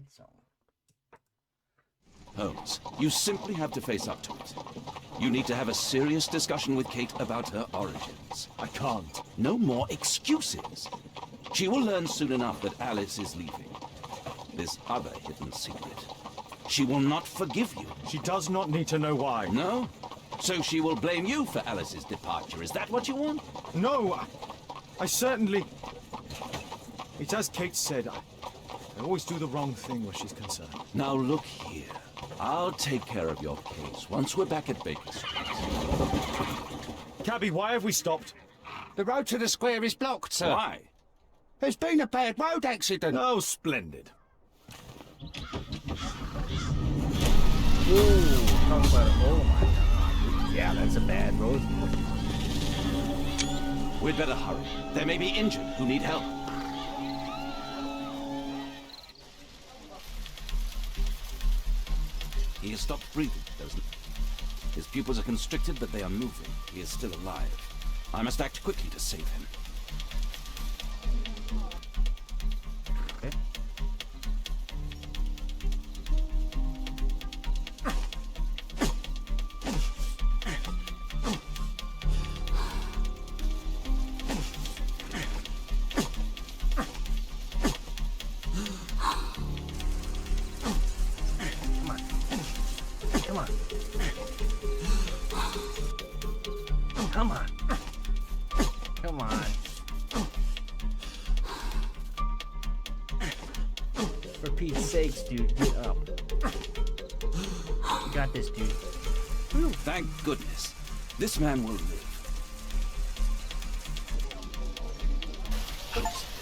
lights on. Holmes, you simply have to face up to it. You need to have a serious discussion with Kate about her origins. I can't. No more excuses. She will learn soon enough that Alice is leaving. This other hidden secret. She will not forgive you. She does not need to know why. No? So she will blame you for Alice's departure. Is that what you want? No, I certainly... It's as Kate said, I always do the wrong thing where she's concerned. Now look here. I'll take care of your case once we're back at Baker Street. Cabby, why have we stopped? The road to the square is blocked, sir. Why? There's been a bad road accident. Oh, splendid. Ooh, talk about it. Oh my God. Yeah, that's a bad road. We'd better hurry. There may be injured who need help. He has stopped breathing, doesn't he? His pupils are constricted, but they are moving. He is still alive. I must act quickly to save him. Okay. Come on. Come on. Come on. For Pete's sakes, dude, get up. You got this, dude. Whew, thank goodness. This man will live.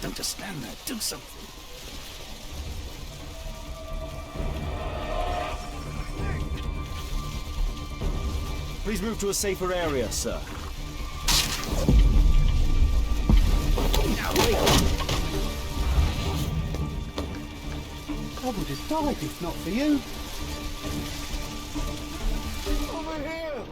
Don't just stand there. Do something. Please move to a safer area, sir. I would have died if not for you. Over here!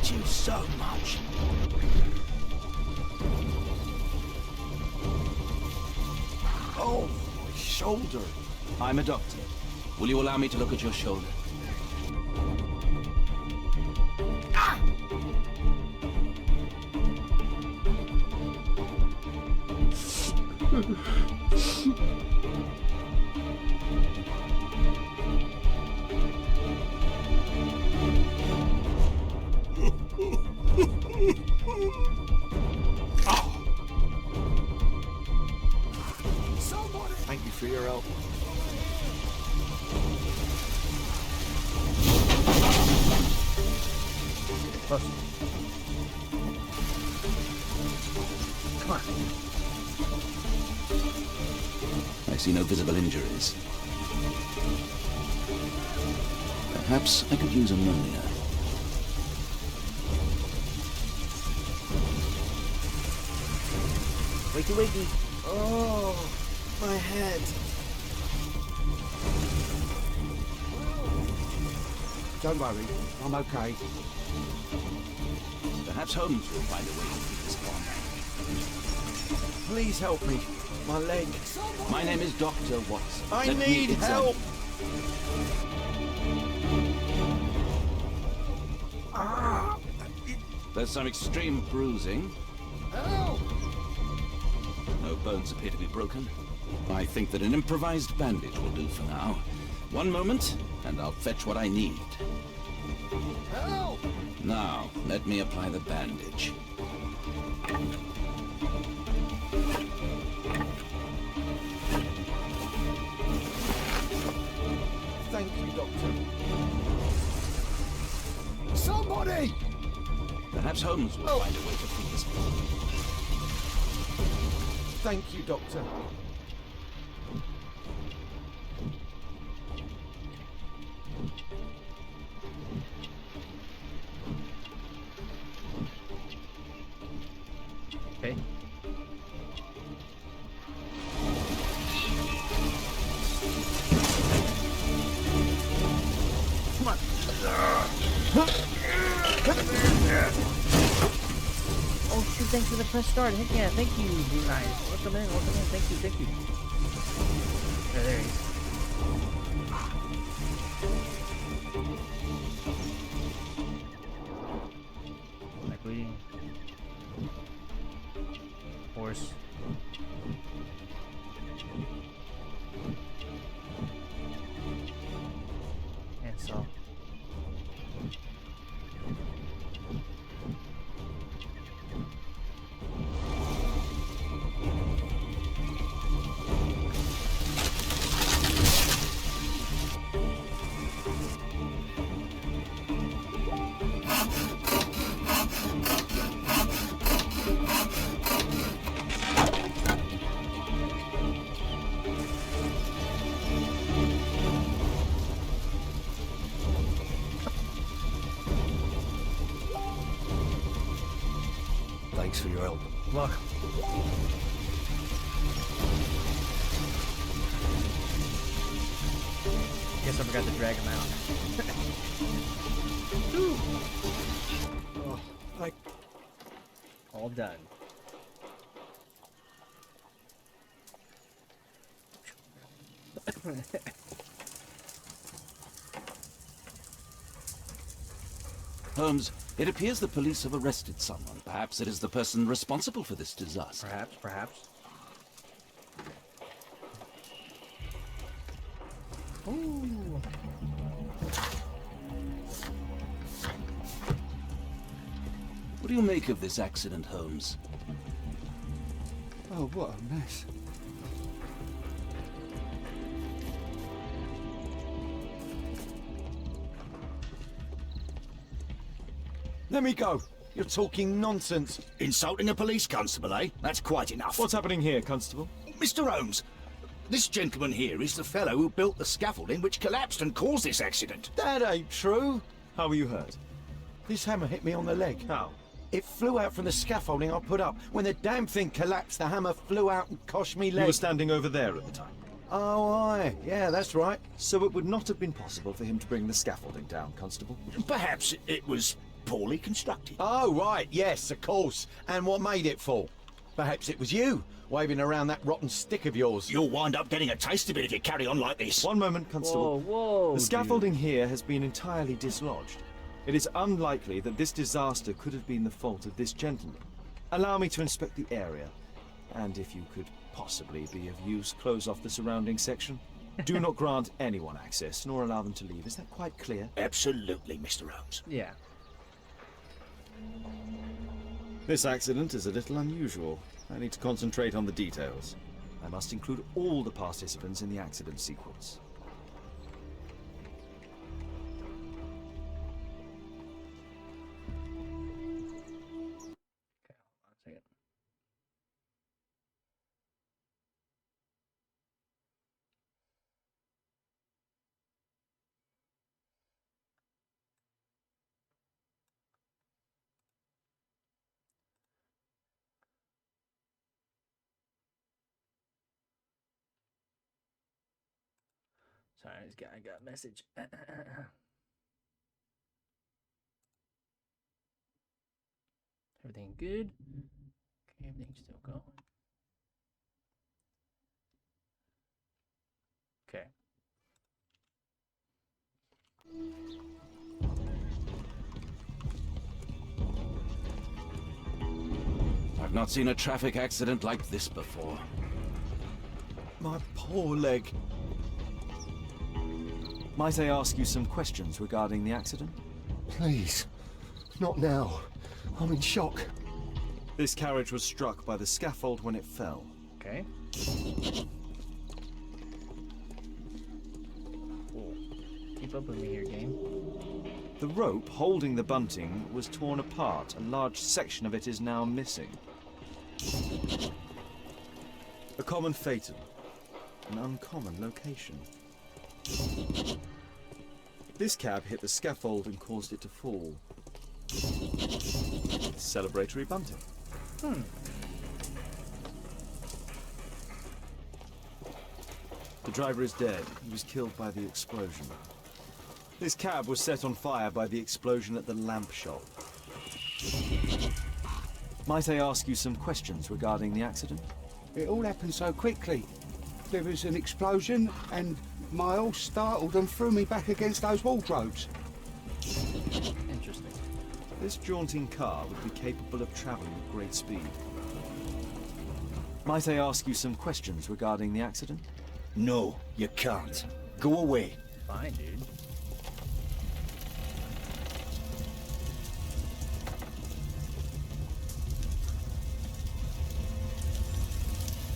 You so much. Oh, my shoulder. I'm a doctor. Will you allow me to look at your shoulder? for your help. Close. Come on. I see no visible injuries. Perhaps I could use ammonia. Wakey, wakey. Oh, my head. Don't worry, I'm okay. Perhaps Holmes will find a way to keep this on. Please help me. My leg. My name is Dr. Watson. I Let me need examine- help. There's some extreme bruising. Help! No bones appear to be broken. I think that an improvised bandage will do for now. One moment, and I'll fetch what I need. Help! Now, let me apply the bandage. Thank you, Doctor. Somebody! Perhaps Holmes will find a way to free this boy. Thank you, Doctor. Okay. Come on. Oh shoot, thanks for the press start. Heck yeah, thank you, you guys. Welcome in, thank you, thank you. There he is. Like bleeding. Horse. And so. Thanks for your help. Welcome. Guess I forgot to drag him out. Oh, All done. Holmes, it appears the police have arrested someone. Perhaps it is the person responsible for this disaster. Perhaps. Ooh. What do you make of this accident, Holmes? oh, what a mess. Let me go. You're talking nonsense. Insulting a police constable, eh? That's quite enough. What's happening here, Constable? Mr. Holmes, this gentleman here is the fellow who built the scaffolding which collapsed and caused this accident. That ain't true. How were you hurt? This hammer hit me on the leg. How? It flew out from the scaffolding I put up. When the damn thing collapsed, the hammer flew out and coshed me leg. You were standing over there at the time, Oh, aye. Yeah, that's right. so it would not have been possible for him to bring the scaffolding down, Constable. Perhaps it was poorly constructed. Oh, right. Yes, of course. And what made it fall? Perhaps it was you, waving around that rotten stick of yours. You'll wind up getting a taste of it if you carry on like this. One moment, Constable. Whoa. The scaffolding here has been entirely dislodged. It is unlikely that this disaster could have been the fault of this gentleman. Allow me to inspect the area, and if you could possibly be of use, close off the surrounding section. Do not grant anyone access, nor allow them to leave. Is that quite clear? Absolutely, Mr. Holmes. Yeah. This accident is a little unusual. I need to concentrate on the details. I must include all the participants in the accident sequence. Okay, hold on a second. Sorry, I got a message. Everything good? Okay, everything's still going. Okay. I've not seen a traffic accident like this before. My poor leg. Might I ask you some questions regarding the accident? Please. Not now. I'm in shock. This carriage was struck by the scaffold when it fell. Okay. Cool. Keep up with me here, game. The rope holding the bunting was torn apart. A large section of it is now missing. A common fatal. An uncommon location. This cab hit the scaffold and caused it to fall. Celebratory bunting. The driver is dead. He was killed by the explosion. This cab was set on fire by the explosion at the lamp shop. Might I ask you some questions regarding the accident? It all happened so quickly. There was an explosion and Miles startled and threw me back against those wardrobes. Interesting. This jaunting car would be capable of traveling at great speed. Might I ask you some questions regarding the accident? No, you can't. Go away. Fine, dude.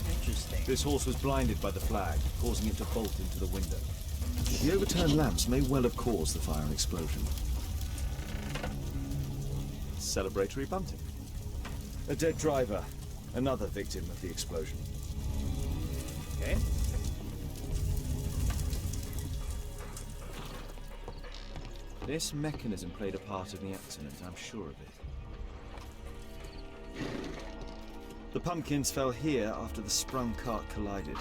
Interesting. This horse was blinded by the flag, causing it to bolt into the window. The overturned lamps may well have caused the fire and explosion. Celebratory bunting. A dead driver, another victim of the explosion. Okay. This mechanism played a part in the accident, I'm sure of it. The pumpkins fell here after the sprung cart collided.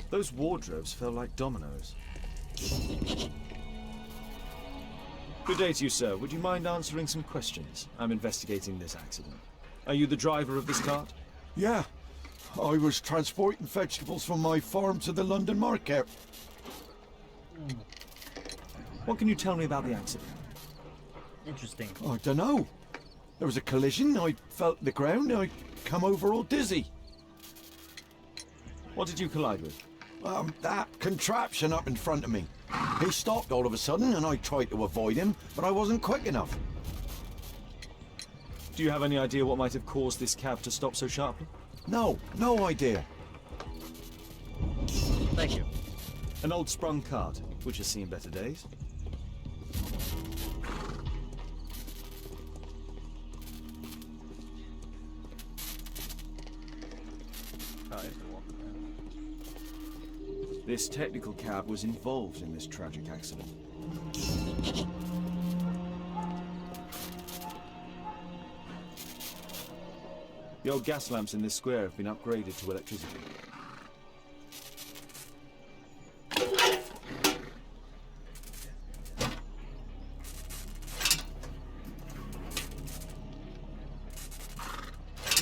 Those wardrobes fell like dominoes. Good day to you, sir. Would you mind answering some questions? I'm investigating this accident. Are you the driver of this cart? Yeah. I was transporting vegetables from my farm to the London market. What can you tell me about the accident? Interesting. I don't know. There was a collision, I felt the ground, I come over all dizzy. What did you collide with? That contraption up in front of me. He stopped all of a sudden and I tried to avoid him, but I wasn't quick enough. Do you have any idea what might have caused this cab to stop so sharply? No idea. Thank you. An old sprung cart, which has seen better days. Oh, I have to walk around. This technical cab was involved in this tragic accident. The old gas lamps in this square have been upgraded to electricity.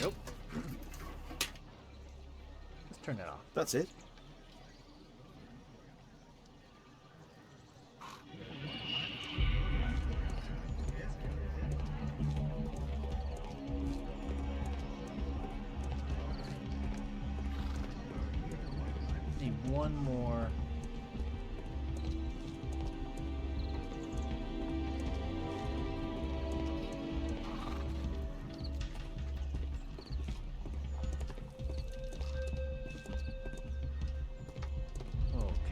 Yep. Let's turn that off. That's it. Need one more.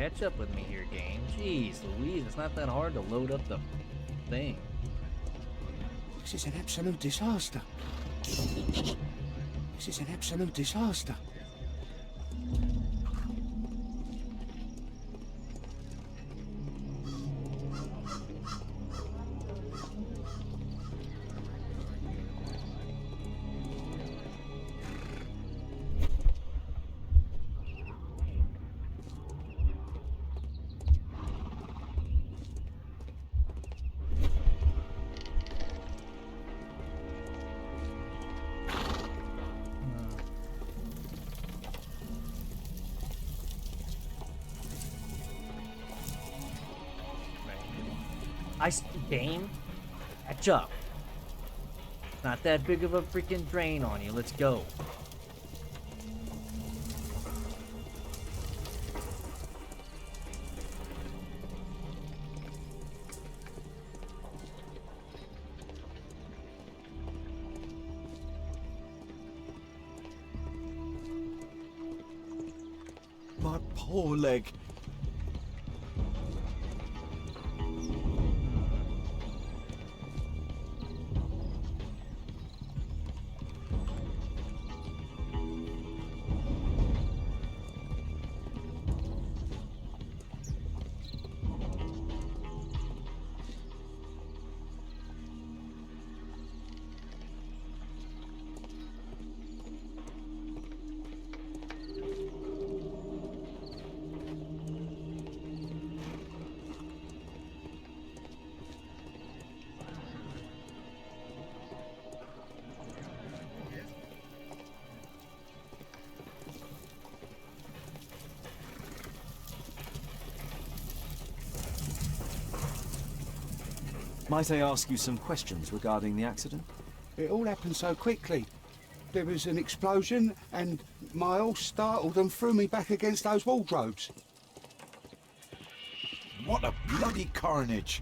catch up with me here, game. Jeez Louise, it's not that hard to load up the thing. This is an absolute disaster. This is an absolute disaster. Game, catch up. Not that big of a freaking drain on you. Let's go. My poor leg. Might I ask you some questions regarding the accident? It all happened so quickly. There was an explosion and my horse startled and threw me back against those wardrobes. What a bloody carnage!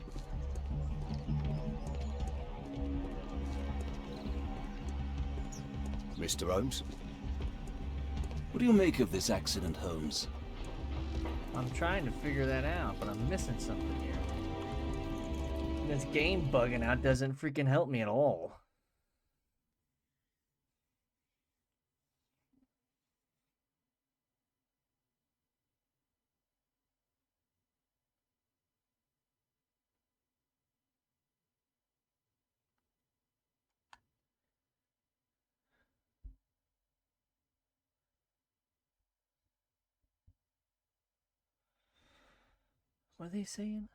Mr. Holmes? What do you make of this accident, Holmes? I'm trying to figure that out, but I'm missing something here. This game bugging out doesn't freaking help me at all. What are they saying?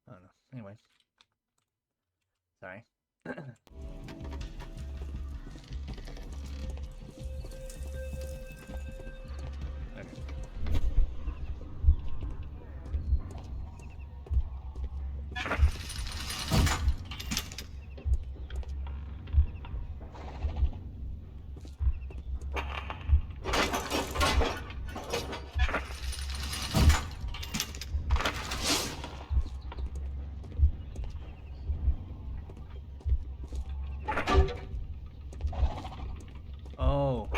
I don't know. Anyway. Sorry. Oh.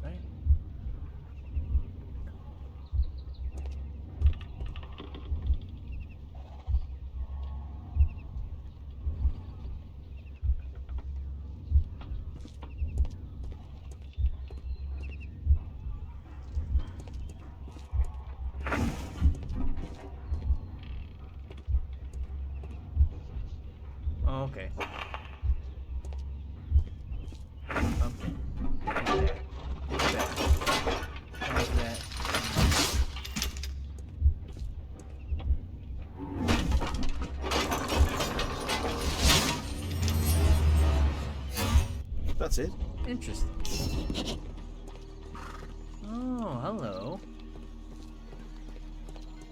Right. Okay. Okay. Get that. How's that? That's it. Interesting. Oh, hello.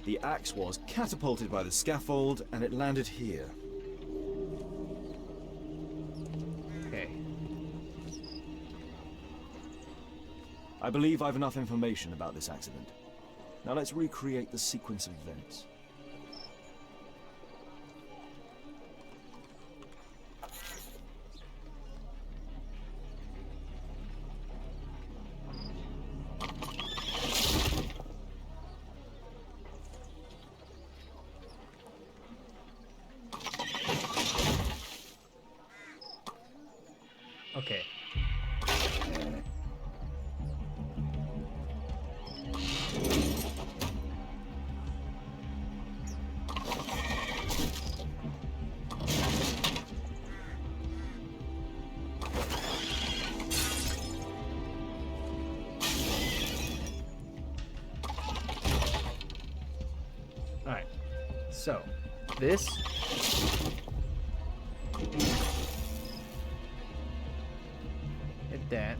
The axe was catapulted by the scaffold, and it landed here. Okay. I believe I've enough information about this accident. Now let's recreate the sequence of events. Okay. Alright. So, this hit that.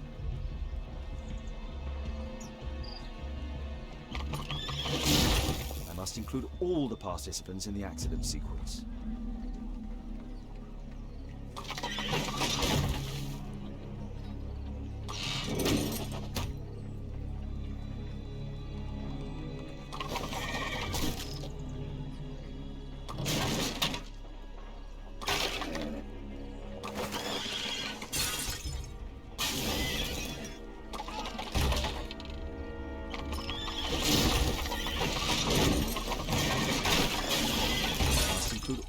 I must include all the participants in the accident sequence.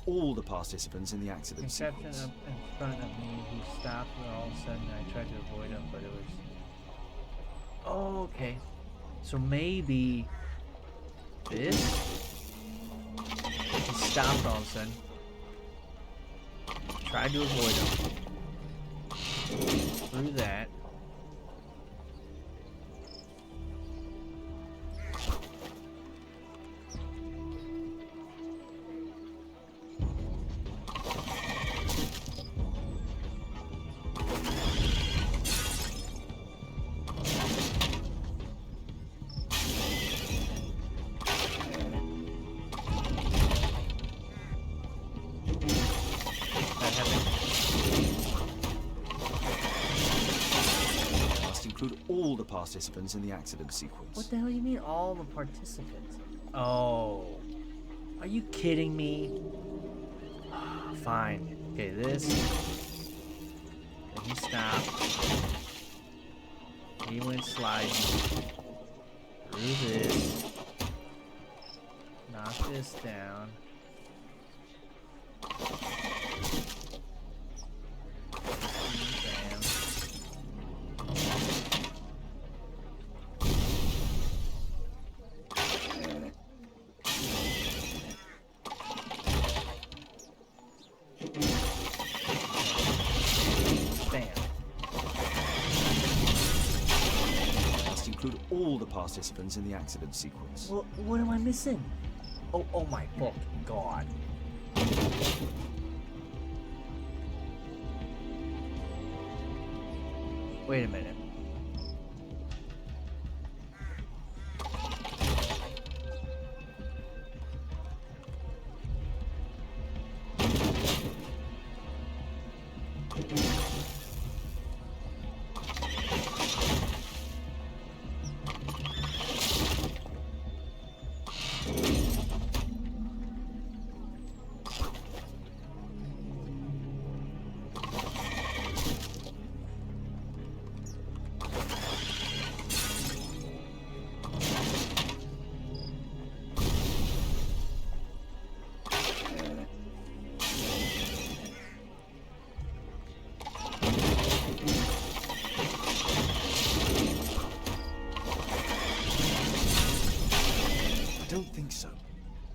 All the participants in the accident Inception sequence. up in front of me, he stopped, and all of a sudden I tried to avoid him, but it was... Oh, okay. So maybe... this? He stopped all of a sudden. Tried to avoid him. Through that. Include all the participants in the accident sequence. What the hell do you mean, all the participants? Oh. Are you kidding me? Fine. Okay, this. Then he stopped. He went sliding. Through this. Knock this down. All the participants in the accident sequence. Well, what am I missing? Oh my fucking god. Wait a minute.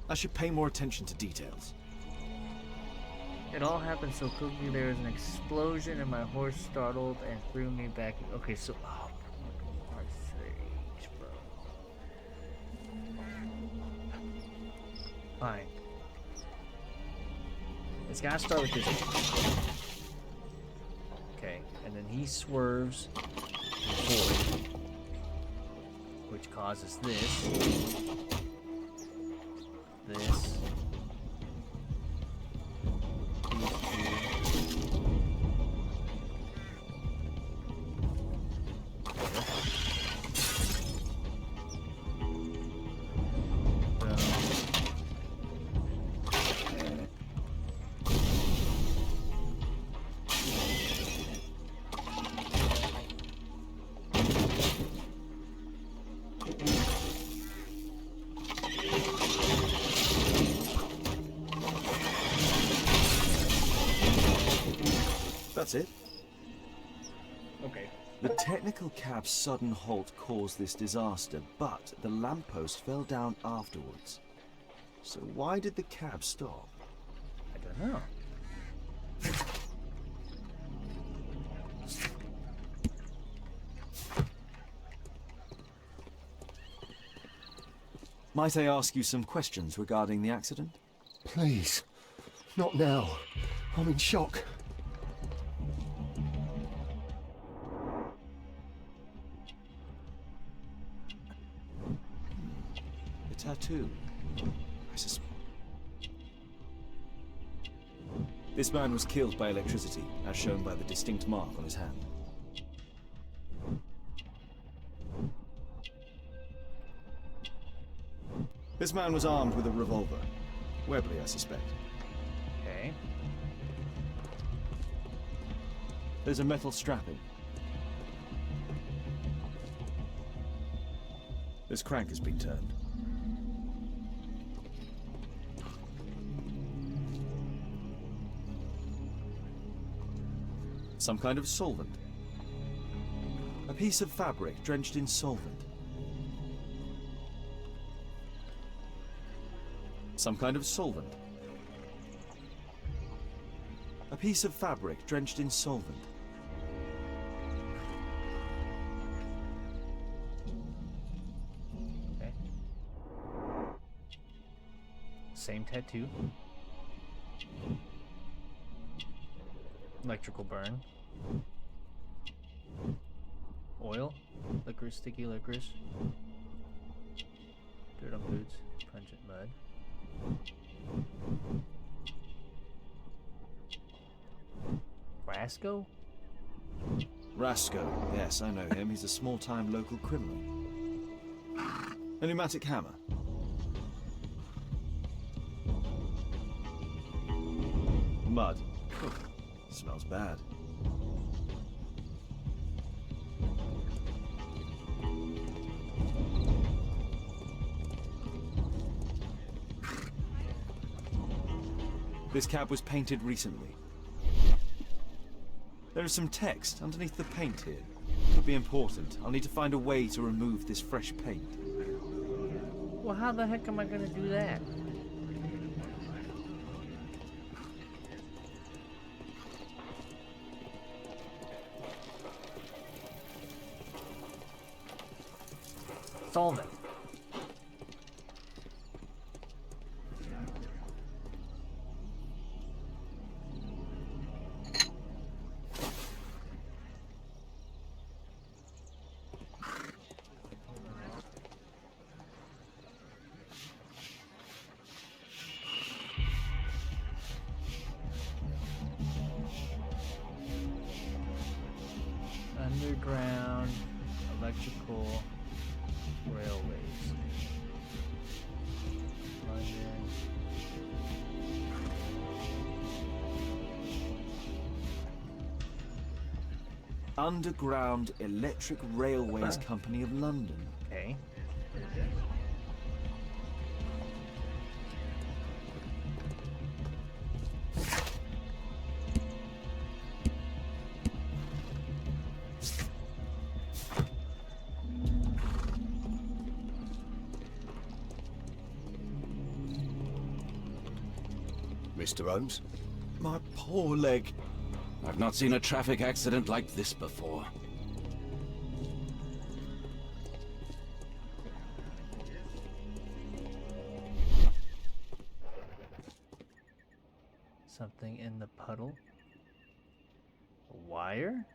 I should pay more attention to details. It all happened so quickly. There was an explosion and my horse startled and threw me back. Okay, so... Oh, for God's sakes, bro. Fine. It's gotta start with this one. Okay, and then he swerves forward, which causes this. this. These two. That's it. Okay. The technical cab's sudden halt caused this disaster, but the lamppost fell down afterwards. So why did the cab stop? I don't know. Might I ask you some questions regarding the accident? Please. Not now. I'm in shock. The tattoo. I suspect. This man was killed by electricity, as shown by the distinct mark on his hand. This man was armed with a revolver. Webley, I suspect. Okay. There's a metal strapping. This crank has been turned. Some kind of solvent. A piece of fabric drenched in solvent. Some kind of solvent. A piece of fabric drenched in solvent. Okay. Same tattoo. Electrical burn. Oil. Licorice, sticky licorice. Dirt on boots. Pungent mud. Rasco? Rasco. Yes, I know him. He's a small-time local criminal. A pneumatic hammer. Mud. Smells bad. This cab was painted recently. There is some text underneath the paint here. Could be important. I'll need to find a way to remove this fresh paint. Well, how the heck am I gonna do that? Solve it. Underground electrical railways. London. Underground Electric Railways Company of London. Okay. Mr. Holmes? My poor leg. I've not seen a traffic accident like this before. Something in the puddle. A wire?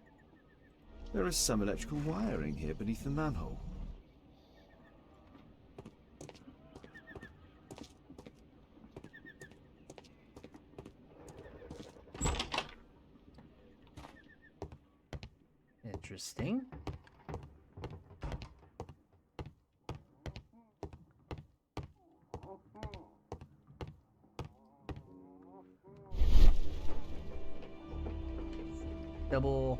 There is some electrical wiring here beneath the manhole. interesting. Double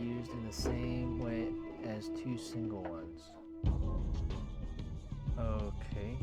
used in the same way as two single ones. Okay.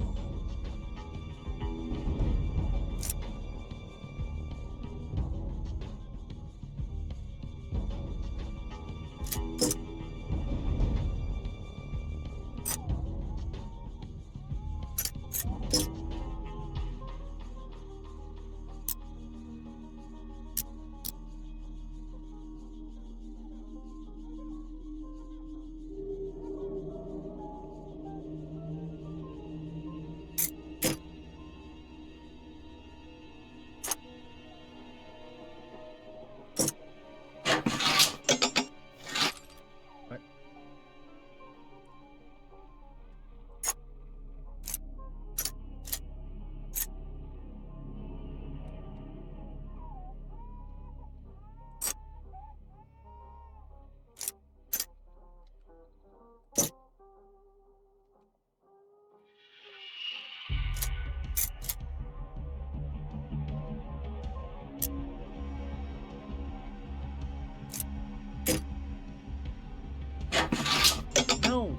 No,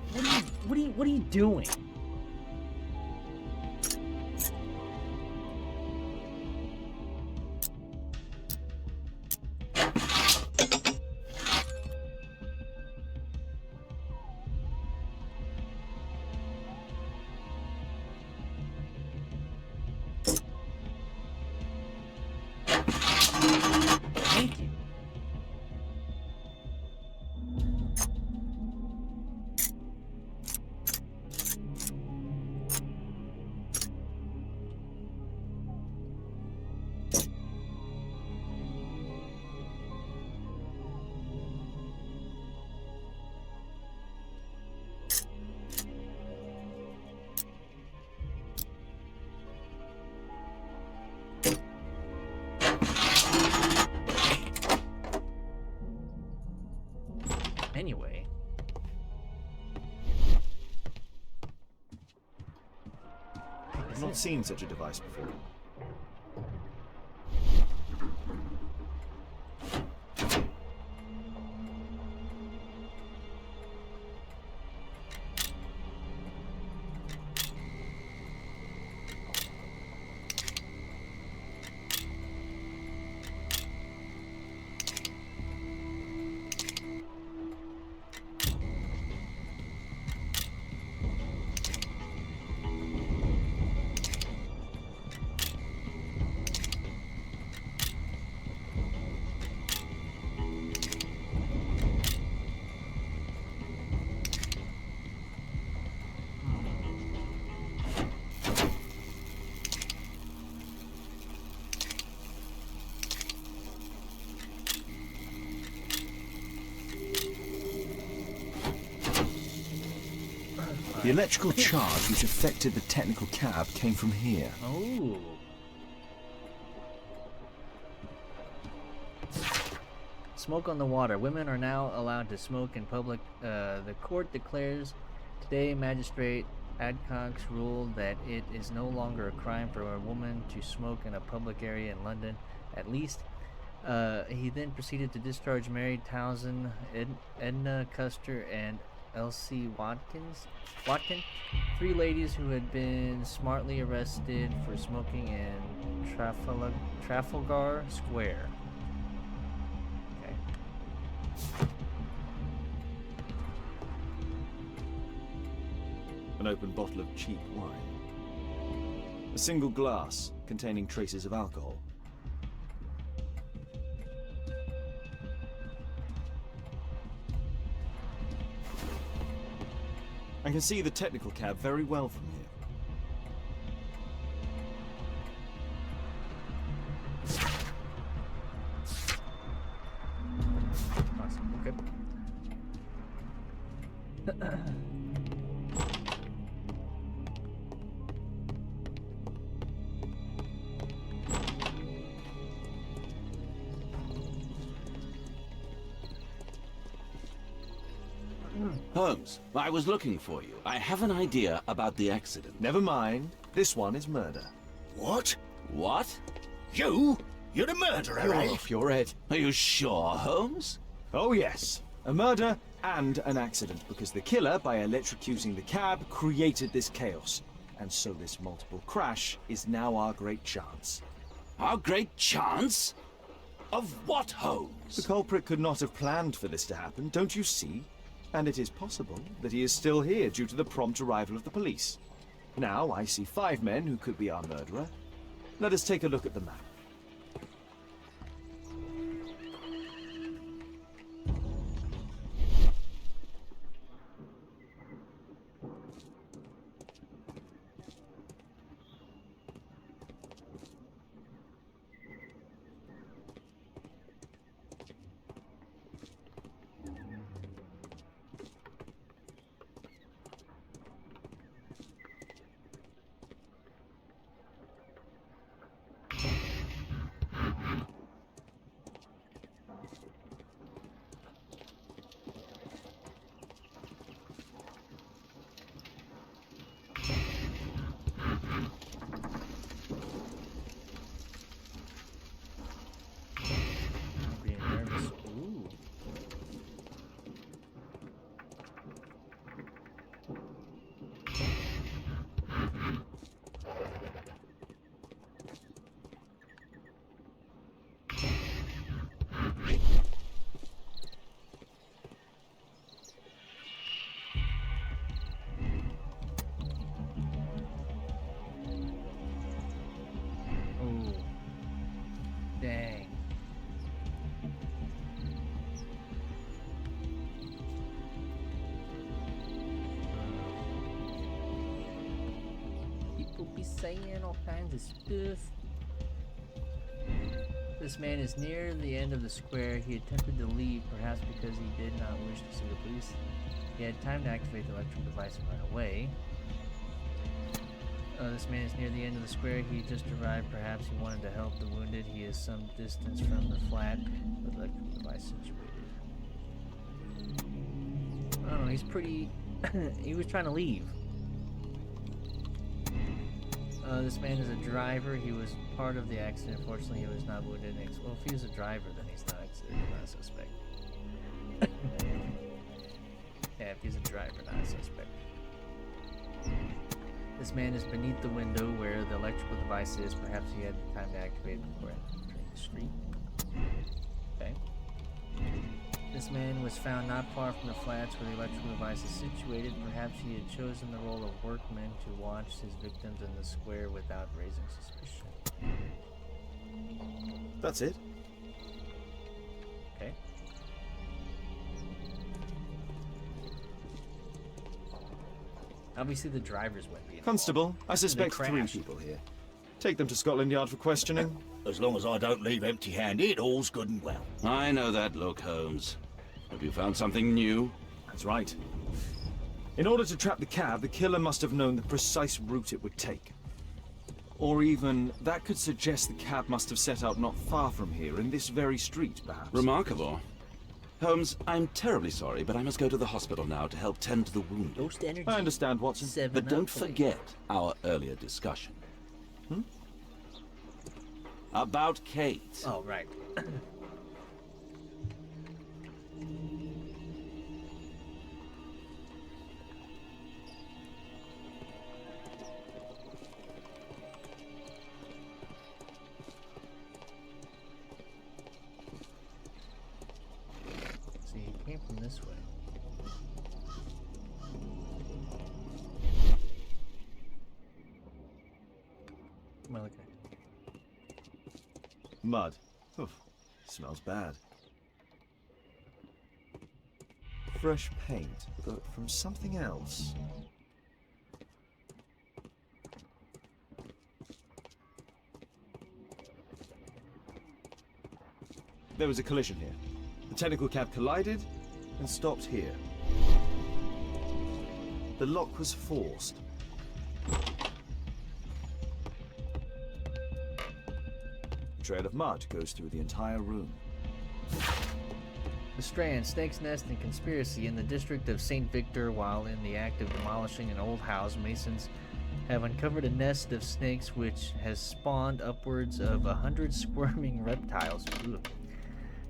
what are you doing? Thank you. Anyway. I've not seen such a device before. The electrical charge which affected the technical cab came from here. Oh. Smoke on the water. Women are now allowed to smoke in public. The court declares today Magistrate Adcox ruled that it is no longer a crime for a woman to smoke in a public area in London, at least. He then proceeded to discharge Mary Townsend, Edna Custer, and Elsie Watkin, 3 ladies who had been smartly arrested for smoking in Trafalgar Square. Okay. An open bottle of cheap wine. A single glass containing traces of alcohol. I can see the technical cab very well from here. Awesome. Okay. Holmes, I was looking for you. I have an idea about the accident. Never mind. This one is murder. What? What? You? You're the murderer, You're eh? off your head. Are you sure, Holmes? Oh yes, a murder and an accident, because the killer, by electrocuting the cab, created this chaos. And so this multiple crash is now our great chance. Our great chance? Of what, The Holmes? culprit could not have planned for this to happen, don't you see? And it is possible that he is still here due to the prompt arrival of the police. Now I see 5 men who could be our murderer. Let us take a look at the map. I'm being nervous. Ooh. Ooh. Dang. People be saying all kinds of stuff. This man is near the end of the square. He attempted to leave, perhaps because he did not wish to see the police. He had time to activate the electrical device and run away. This man is near the end of the square. He just arrived. Perhaps he wanted to help the wounded. He is some distance from the flat with the electrical device situated. I don't know. He's pretty... he was trying to leave. This man is a driver. He was part of the accident. Fortunately, he was not wounded. Well, if he was a driver, then he's not a suspect. Yeah, if he's a driver, not a suspect. This man is beneath the window where the electrical device is. Perhaps he had time to activate it before entering the street. Okay. This man was found not far from the flats where the electrical device is situated. Perhaps he had chosen the role of workman to watch his victims in the square without raising suspicion. That's it. Okay. Obviously the drivers went being Constable, I suspect 3 crashed. people here. Take them to Scotland Yard for questioning. As long as I don't leave empty-handed, all's good and well. I know that look, Holmes. Have you found something new? That's right. In order to trap the cab, the killer must have known the precise route it would take. Or even, that could suggest the cab must have set out not far from here, in this very street, perhaps. Remarkable. Holmes, I'm terribly sorry, but I must go to the hospital now to help tend to the wounded. Ghost energy. I understand, Watson. 7 But don't up, please. forget our earlier discussion. About Kate. Oh, right. See, he came from this way. Well, okay. Mud. Oof, smells bad. Fresh paint, but from something else. There was a collision here. The technical cab collided and stopped here. The lock was forced. A trail of mud goes through the entire room. The Strand, Snake's Nest, and Conspiracy in the district of St. Victor. While in the act of demolishing an old house, masons have uncovered a nest of snakes which has spawned upwards of 100 squirming reptiles. Ooh.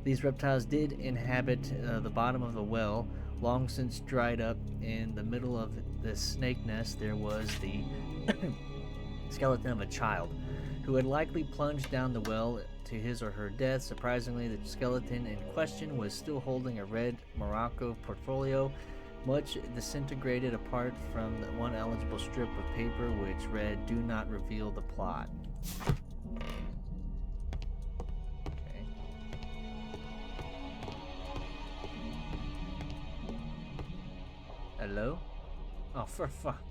These reptiles did inhabit the bottom of the well, long since dried up. In the middle of the snake nest there was the skeleton of a child, who had likely plunged down the well to his or her death. Surprisingly, the skeleton in question was still holding a red Morocco portfolio, much disintegrated, apart from the one eligible strip of paper which read, "Do not reveal the plot." Okay. Hello? Oh, for fuck.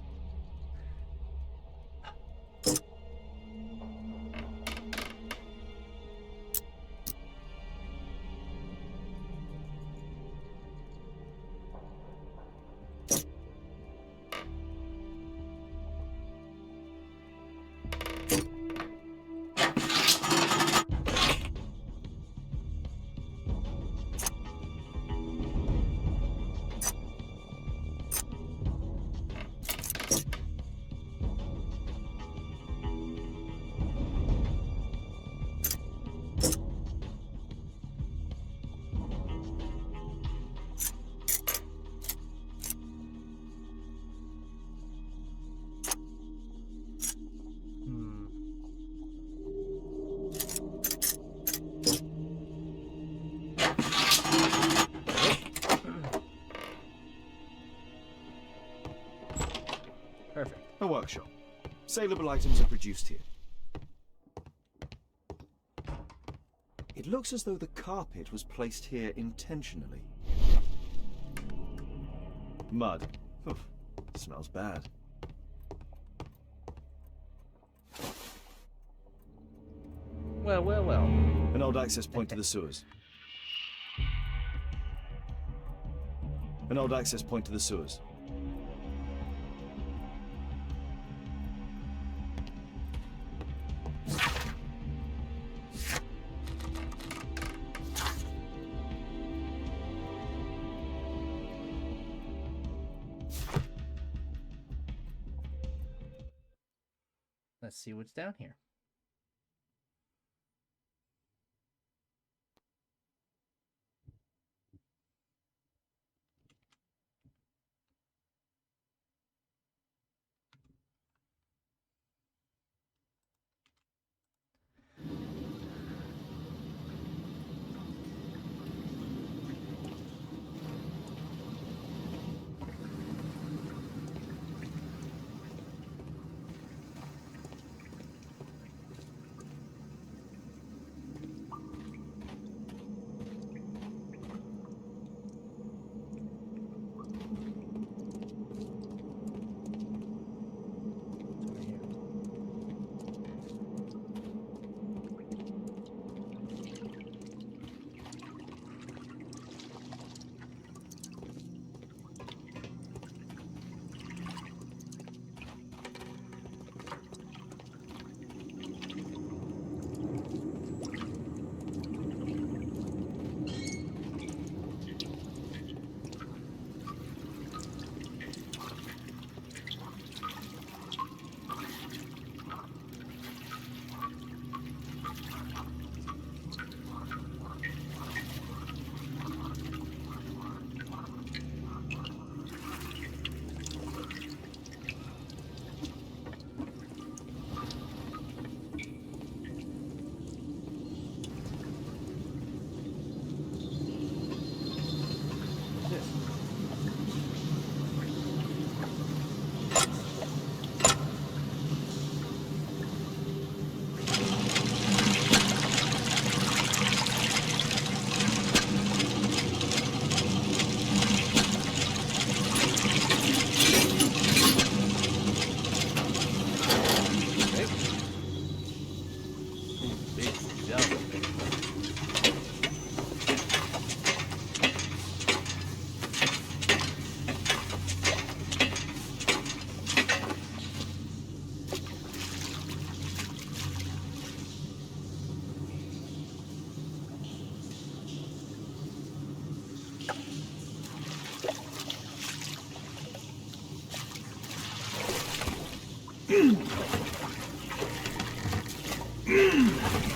Perfect. A workshop. Saleable items are produced here. It looks as though the carpet was placed here intentionally. Mud. Oof, smells bad. Well, well, well. An old access point to the sewers. An old access point to the sewers. Let's see what's down here.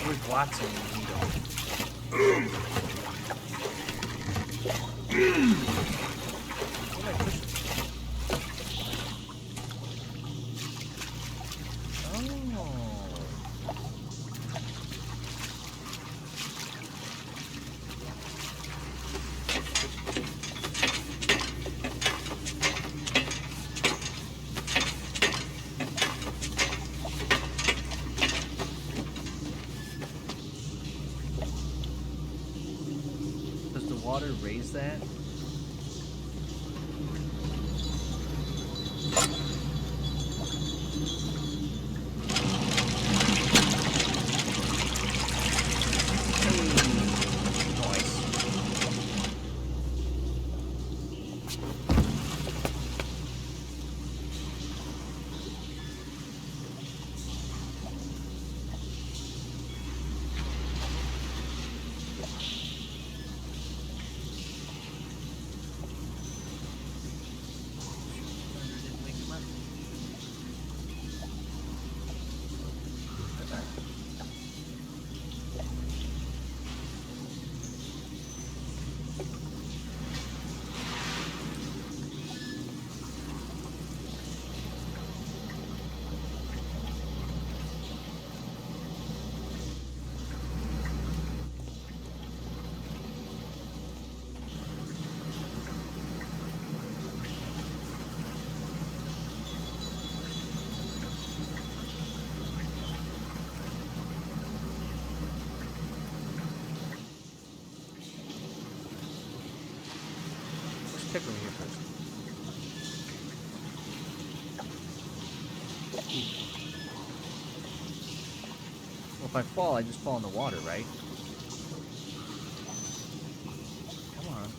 Where's Watson? Does the water raise that? Check over here first. Well, if I fall, I just fall in the water, right? Come on.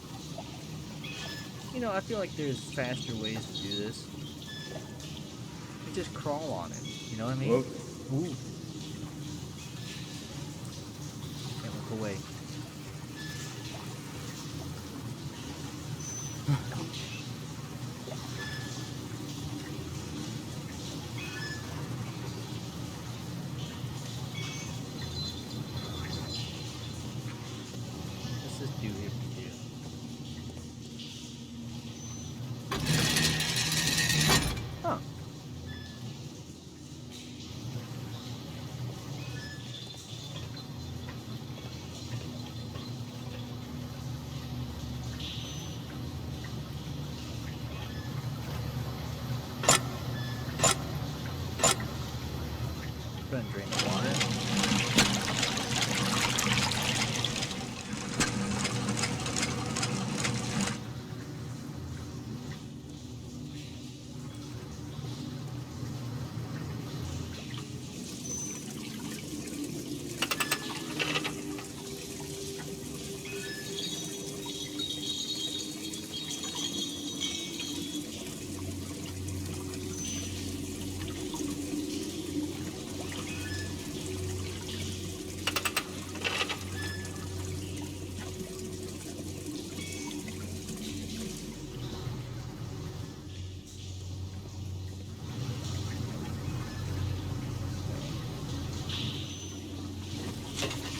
You know, I feel like there's faster ways to do this. You just crawl on it. You know what I mean? Ooh. Can't look away. What's this dude here can do? Huh. Go ahead and drain the water.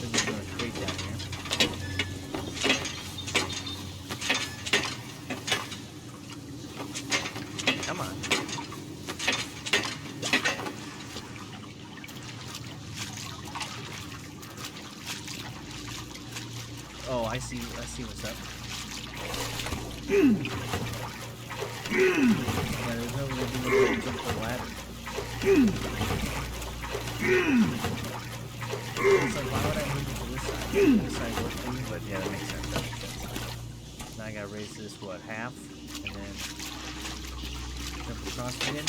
This is going straight down here. Come on. Oh, I see what's up. Yeah, there's no way to jump the ladder. It's like, why would I move it to this side? This side works for me, but yeah, that makes sense. That makes sense. Now I gotta raise this, what, half? And then jump across again.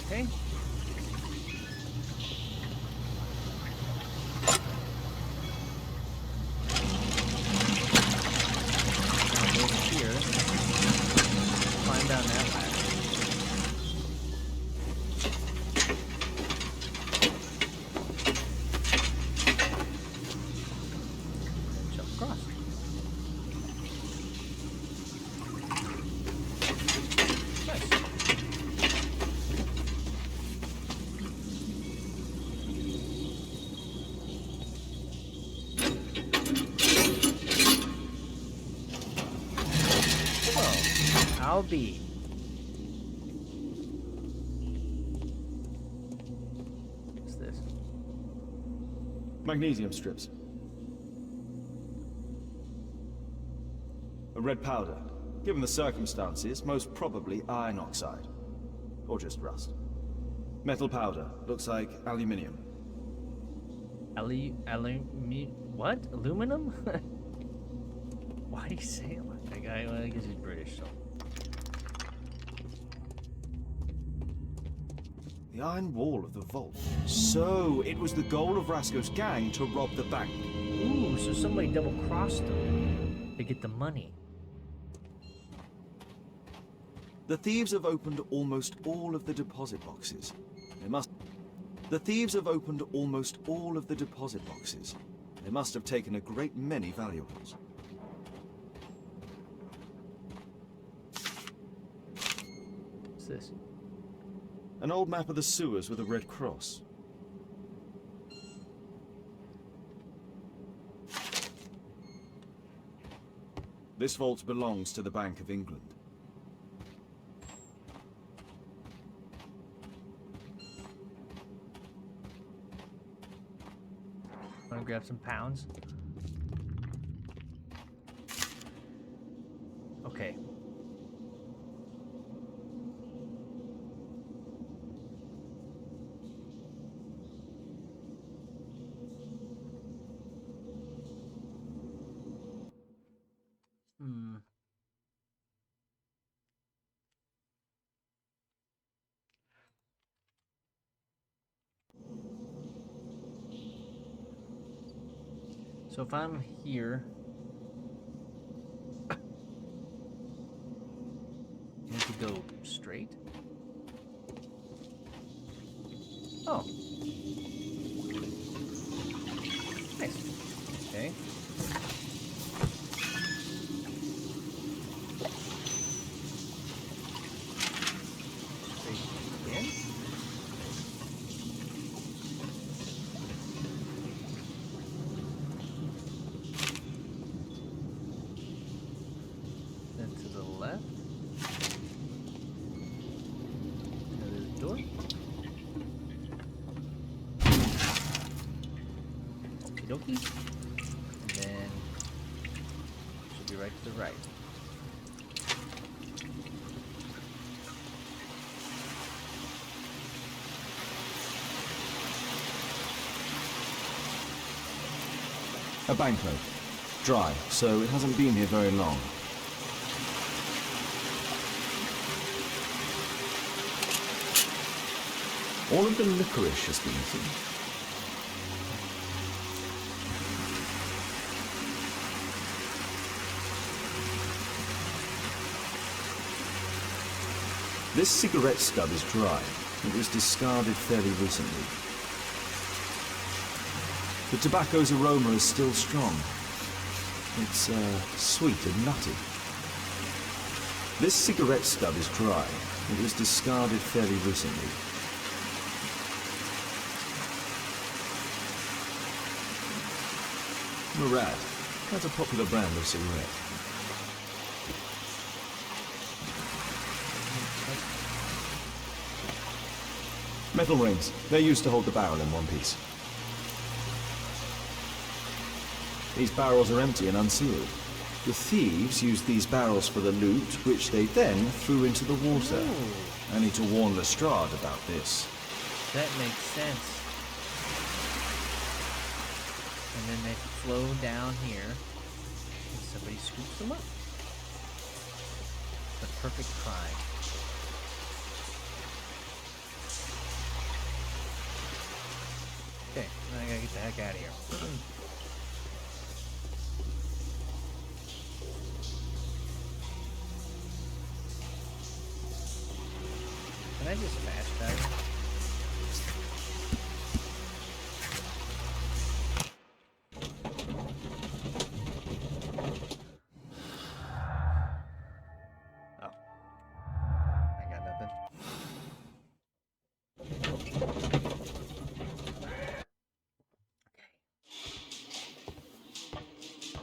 Okay. Now go over here. Climb down that ladder. shall be. What's this? Magnesium strips. A red powder. Given the circumstances, most probably iron oxide. Or just rust. Metal powder. Looks like aluminium. What? Aluminum? Why do you say it like that guy? Well, I guess he's British, so. The iron wall of the vault. So, it was the goal of Rasco's gang to rob the bank. Ooh, so somebody double-crossed them to get the money. The thieves have opened almost all of the deposit boxes. The thieves have opened almost all of the deposit boxes. They must have taken a great many valuables. What's this? An old map of the sewers with a red cross. This vault belongs to the Bank of England. Wanna grab some pounds? Okay. So if I'm here, I need to go straight. Oh. Nice. Okay. Straight again. Then to the left. Another door. Okie dokie. And then should be right to the right. A banknote. Dry, so it hasn't been here very long. All of the licorice has been eaten. This cigarette stub is dry. It was discarded fairly recently. The tobacco's aroma is still strong. It's sweet and nutty. This cigarette stub is dry. It was discarded fairly recently. Murad. That's a popular brand of cigarette. Metal rings. They're used to hold the barrel in one piece. These barrels are empty and unsealed. The thieves used these barrels for the loot, which they then threw into the water. Ooh. I need to warn Lestrade about this. That makes sense. And then they flow down here, and somebody scoops them up. The perfect crime. Okay, now I gotta get the heck out of here. Can I just fast travel? Oh. I got nothing.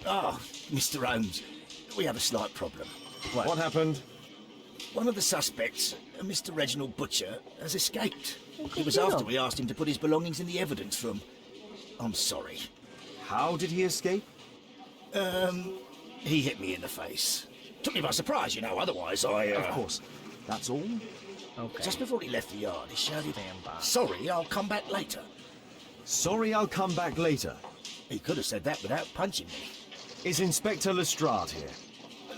Ah, Mr. Holmes, we have a slight problem. What happened? One of the suspects, Mr. Reginald Butcher, has escaped. good It was deal. after we asked him to put his belongings in the evidence room. I'm sorry. How did he escape? He hit me in the face. Took me by surprise, you know, otherwise I... Of course. That's all? Okay. Just before he left the yard, he shouted, Stand by. "Sorry, I'll come back later." Sorry, I'll come back later. He could have said that without punching me. Is Inspector Lestrade here?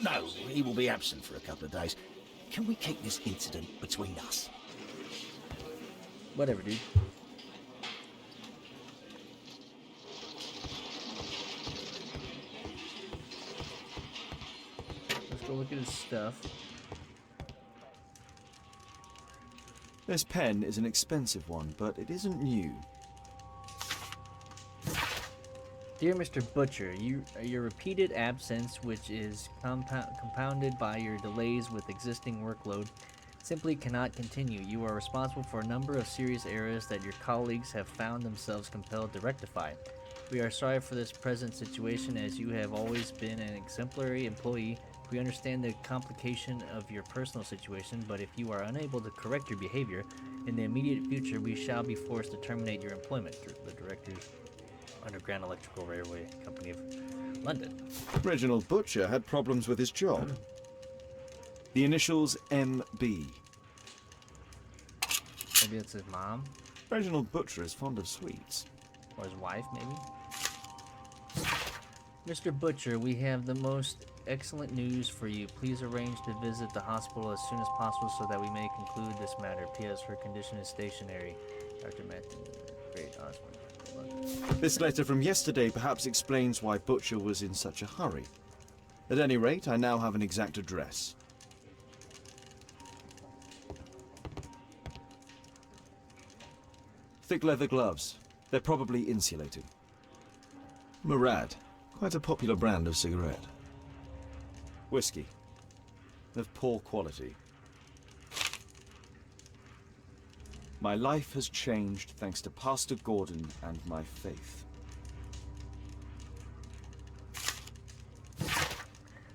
No, he will be absent for a couple of days. Can we keep this incident between us? Whatever, dude. Let's go look at his stuff. This pen is an expensive one, but it isn't new. Dear Mr. Butcher, your repeated absence, which is compounded by your delays with existing workload, simply cannot continue. You are responsible for a number of serious errors that your colleagues have found themselves compelled to rectify. We are sorry for this present situation, as you have always been an exemplary employee. We understand the complication of your personal situation, but if you are unable to correct your behavior, in the immediate future we shall be forced to terminate your employment. The directors, Underground Electrical Railway Company of London. Reginald Butcher had problems with his job. The initials MB. Maybe it's his mom Reginald Butcher is fond of sweets. or his wife, maybe. Mr. Butcher, we have the most excellent news for you. Please arrange to visit the hospital as soon as possible so that we may conclude this matter. P.S. Her condition is stationary. Dr. Matthew, Great Hospital. This letter from yesterday perhaps explains why Butcher was in such a hurry. At any rate, I now have an exact address. Thick leather gloves. They're probably insulated. Murad. Quite a popular brand of cigarette. Whiskey. Of poor quality. My life has changed thanks to Pastor Gordon and my faith.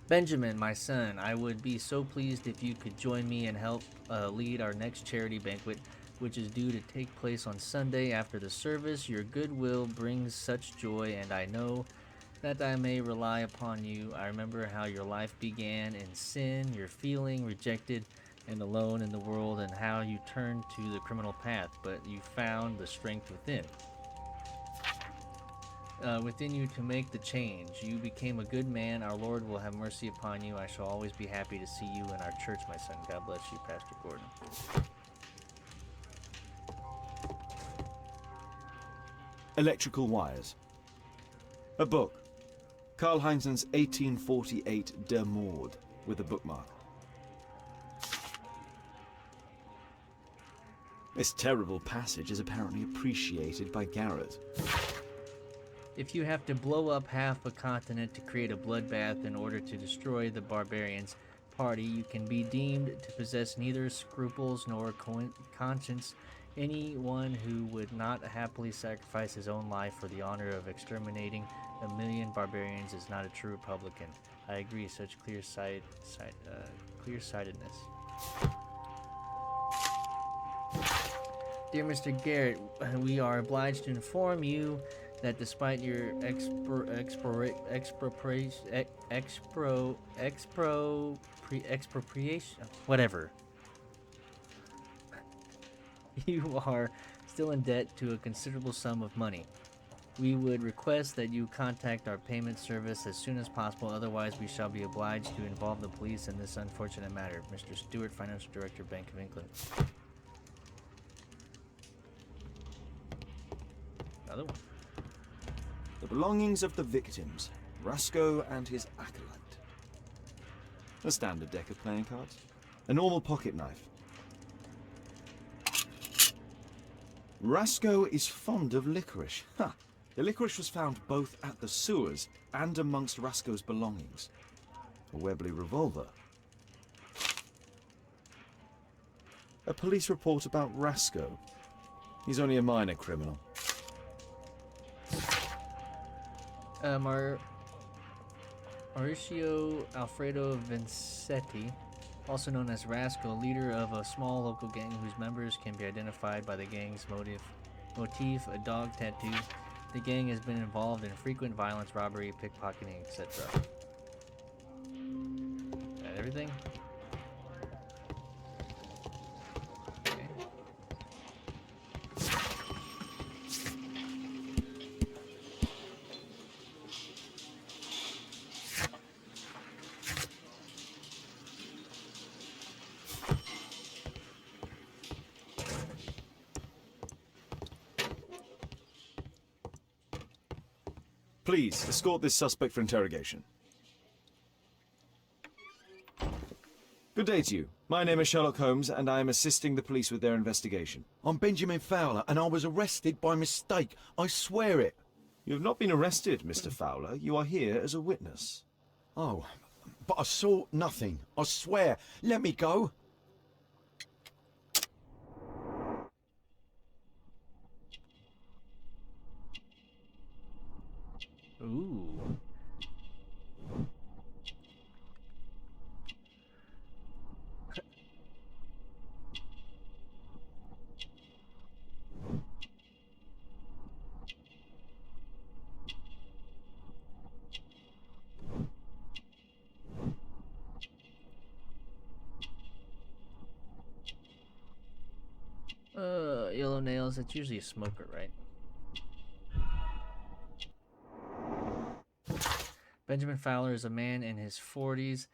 Benjamin, my son, I would be so pleased if you could join me and help lead our next charity banquet, which is due to take place on Sunday after the service. Your goodwill brings such joy, and I know that I may rely upon you. I remember how your life began in sin, your feeling rejected and alone in the world, and how you turned to the criminal path, but you found the strength within you to make the change. You became a good man. Our Lord will have mercy upon you. I shall always be happy to see you in our church, my son. God bless you, Pastor Gordon. Electrical wires. A book. Karl Heinzen's 1848 Der Mord, with a bookmark. This terrible passage is apparently appreciated by Garrett. If you have to blow up half a continent to create a bloodbath in order to destroy the barbarians' party, you can be deemed to possess neither scruples nor conscience. Anyone who would not happily sacrifice his own life for the honor of exterminating a million barbarians is not a true Republican. I agree. Such clear-sightedness. Dear Mr. Garrett, we are obliged to inform you that despite your expropriation, whatever, you are still in debt to a considerable sum of money. We would request that you contact our payment service as soon as possible, otherwise we shall be obliged to involve the police in this unfortunate matter. Mr. Stewart, Financial Director, Bank of England. Another one. The belongings of the victims, Rasco and his acolyte. A standard deck of playing cards. A normal pocket knife. Rasco is fond of licorice. Huh. The licorice was found both at the sewers and amongst Rasco's belongings. A Webley revolver. A police report about Rasco. He's only a minor criminal. Mauricio Alfredo Vincetti, Also known as Rascal, leader of a small local gang whose members can be identified by the gang's motif, a dog tattoo. The gang has been involved in frequent violence, robbery, pickpocketing, etc. That everything? Okay. Please, escort this suspect for interrogation. Good day to you. My name is Sherlock Holmes, and I am assisting the police with their investigation. I'm Benjamin Fowler, and I was arrested by mistake. I swear it. You have not been arrested, Mr. Fowler. You are here as a witness. Oh, but I saw nothing. I swear. Let me go. Ooh. Yellow nails, it's usually a smoker, right? Benjamin Fowler is a man in his 40s,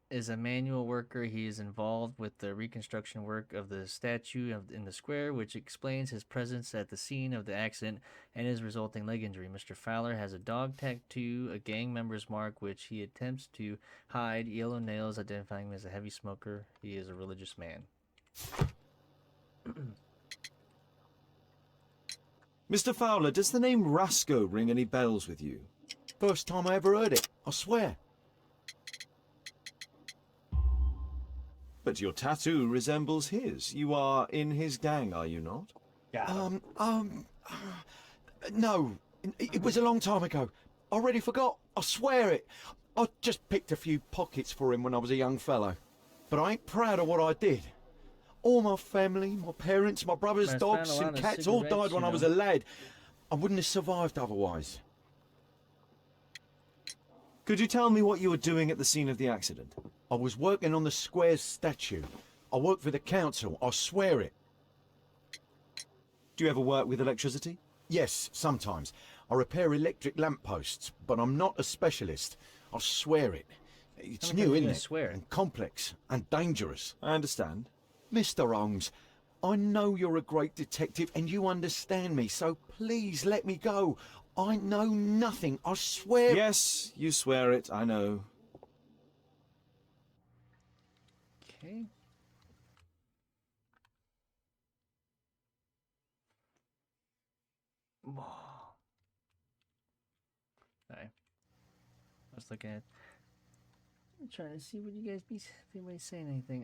is a manual worker. He is involved with the reconstruction work of the statue in the square, which explains his presence at the scene of the accident and his resulting leg injury. Mr. Fowler has a dog tattoo, a gang member's mark, which he attempts to hide, yellow nails identifying him as a heavy smoker. He is a religious man. Mr. Fowler, does the name Rasco ring any bells with you? First time I ever heard it. I swear. But your tattoo resembles his. You are in his gang, are you not? No. It was a long time ago. I already forgot. I swear it. I just picked a few pockets for him when I was a young fellow. But I ain't proud of what I did. All my family, my parents, my brother's Must dogs found a lot and of cats all cigarettes, died when you I was know. a lad. I wouldn't have survived otherwise. Could you tell me what you were doing at the scene of the accident? I was working on the square's statue. I work for the council. I swear it. Do you ever work with electricity? Yes, sometimes. I repair electric lampposts, but I'm not a specialist. I swear it. It's How new, about you isn't gonna it? swear it? And complex and dangerous. I understand. Mr. Holmes, I know you're a great detective and you understand me, so please let me go. I know nothing, I swear. Yes, you swear it, I know. Okay. Alright. I was looking at. I'm trying to see what you guys be. If anybody's saying anything.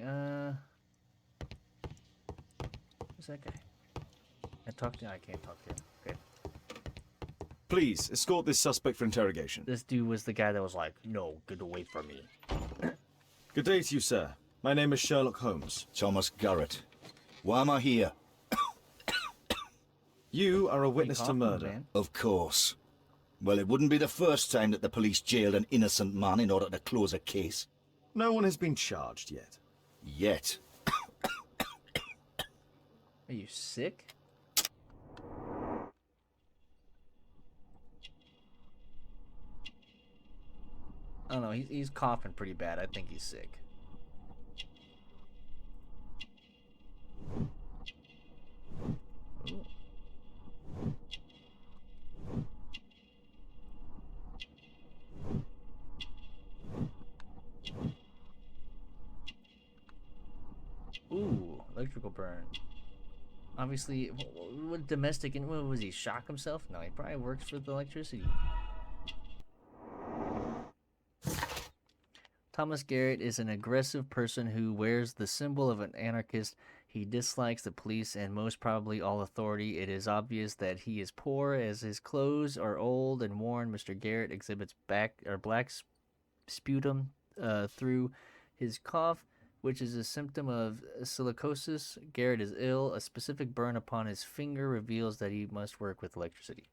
Who's that guy? I talked to. I can't talk to him. Okay. Please, escort this suspect for interrogation. This dude was the guy that was like, "No, get away from me." Good day to you, sir. My name is Sherlock Holmes. Thomas Garrett. Why am I here? You are a witness to coughing, murder. man? Of course. Well, it wouldn't be the first time that the police jailed an innocent man in order to close a case. No one has been charged yet. Yet. Are you sick? I don't know. He's coughing pretty bad. I think he's sick. Ooh. Ooh, electrical burn. Obviously, what domestic and what was he? Shock himself? No, he probably works for the electricity. Thomas Garrett is an aggressive person who wears the symbol of an anarchist. He dislikes the police and most probably all authority. It is obvious that he is poor as his clothes are old and worn. Mr. Garrett exhibits black sputum through His cough, which is a symptom of silicosis. Garrett is ill. A specific burn upon his finger reveals that he must work with electricity.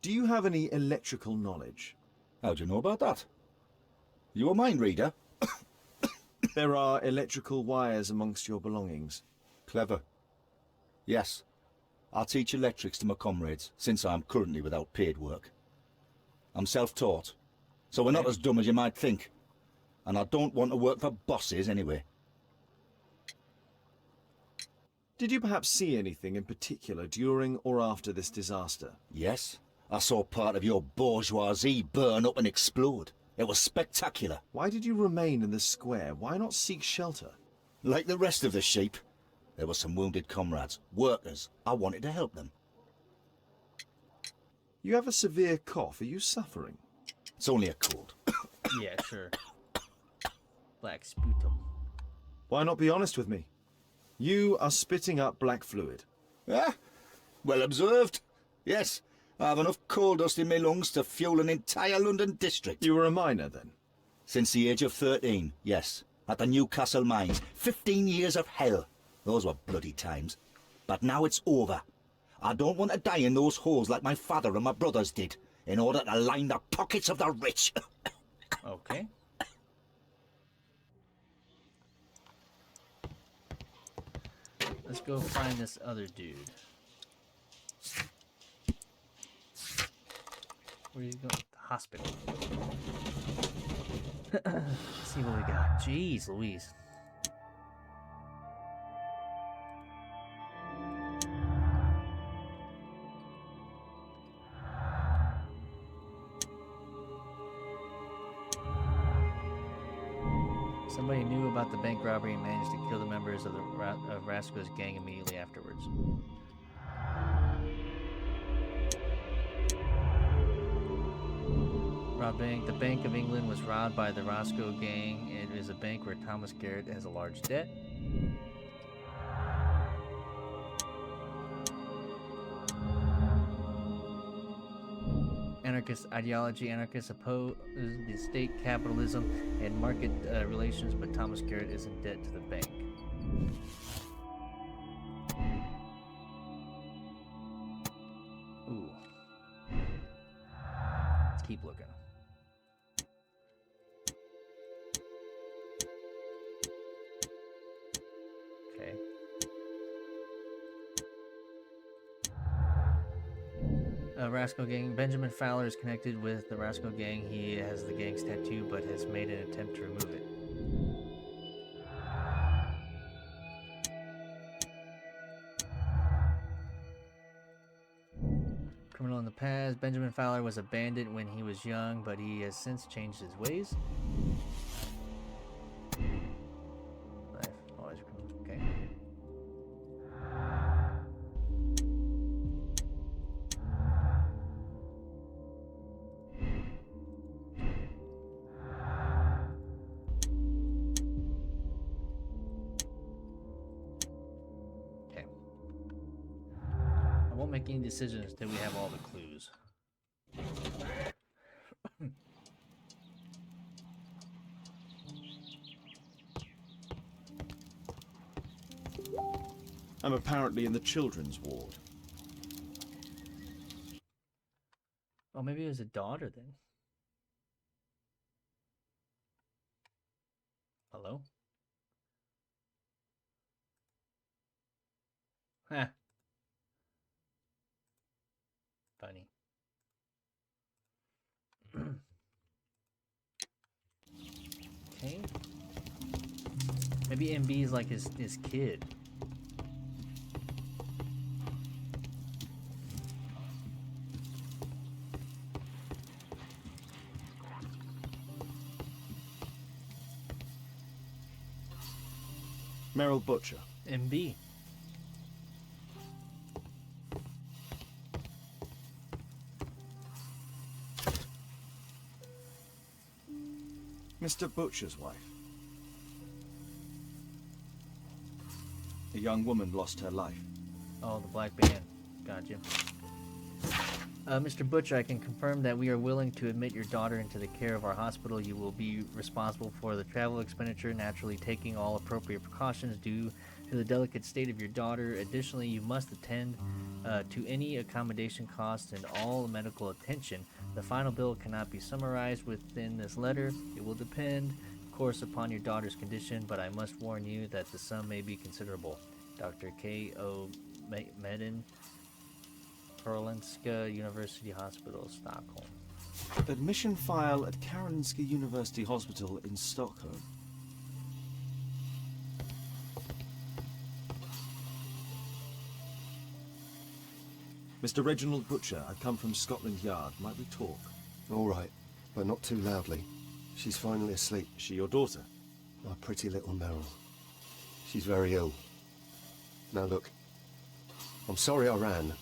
Do you have any electrical knowledge? How do you know about that? You a mind reader? There are electrical wires amongst your belongings. Clever. Yes. I teach electrics to my comrades, since I'm currently without paid work. I'm self-taught, so we're not as dumb as you might think. And I don't want to work for bosses anyway. Did you perhaps see anything in particular during or after this disaster? Yes, I saw part of your bourgeoisie burn up and explode. It was spectacular. Why did you remain in the square? Why not seek shelter? Like the rest of the sheep, there were some wounded comrades, workers. I wanted to help them. You have a severe cough. Are you suffering? It's only a cold. Yeah, sure. Black sputum. Why not be honest with me? You are spitting up black fluid. Ah, well observed. Yes, I have enough coal dust in my lungs to fuel an entire London district. You were a miner then? Since the age of 13, yes. At the Newcastle mines. 15 years of hell. Those were bloody times. But now it's over. I don't want to die in those holes like my father and my brothers did, in order to line the pockets of the rich. Okay. Let's go find this other dude. Where are you going? The hospital. Let's see what we got. Jeez Louise. Somebody knew about the bank robbery and managed to kill the members of the Rasco's gang immediately afterwards. Robbed bank. The Bank of England was robbed by the Roscoe gang. It is a bank where Thomas Garrett has a large debt. Anarchist ideology. Anarchists oppose the state capitalism and market relations, but Thomas Garrett is in debt to the bank. Ooh. Let's keep looking. Okay. Rascal gang. Benjamin Fowler is connected with the Rascal gang. He has the gang's tattoo, but has made an attempt to remove it. Criminal in the past. Benjamin Fowler was a bandit when he was young, but he has since changed his ways. Life, always criminal. Okay. I won't make any decisions until we have all the clues. I'm apparently in the children's ward. Oh, maybe it was a daughter then. Hello? Huh. Funny. Okay. Maybe MB is like his kid. Merrill Butcher. MB. Mr. Butcher's wife. A young woman lost her life. Oh, the black band. Gotcha. Mr. Butcher, I can confirm that we are willing to admit your daughter into the care of our hospital. You will be responsible for the travel expenditure, naturally taking all appropriate precautions due to the delicate state of your daughter. Additionally, you must attend to any accommodation costs and all medical attention. The final bill cannot be summarized within this letter. It will depend, of course, upon your daughter's condition, but I must warn you that the sum may be considerable. Dr. K.O. Medin, Karolinska University Hospital, Stockholm. Admission file at Karolinska University Hospital in Stockholm. Mr. Reginald Butcher, I come from Scotland Yard. Might we talk? All right, but not too loudly. She's finally asleep. Is she your daughter? My pretty little Meryl. She's very ill. Now look, I'm sorry I ran,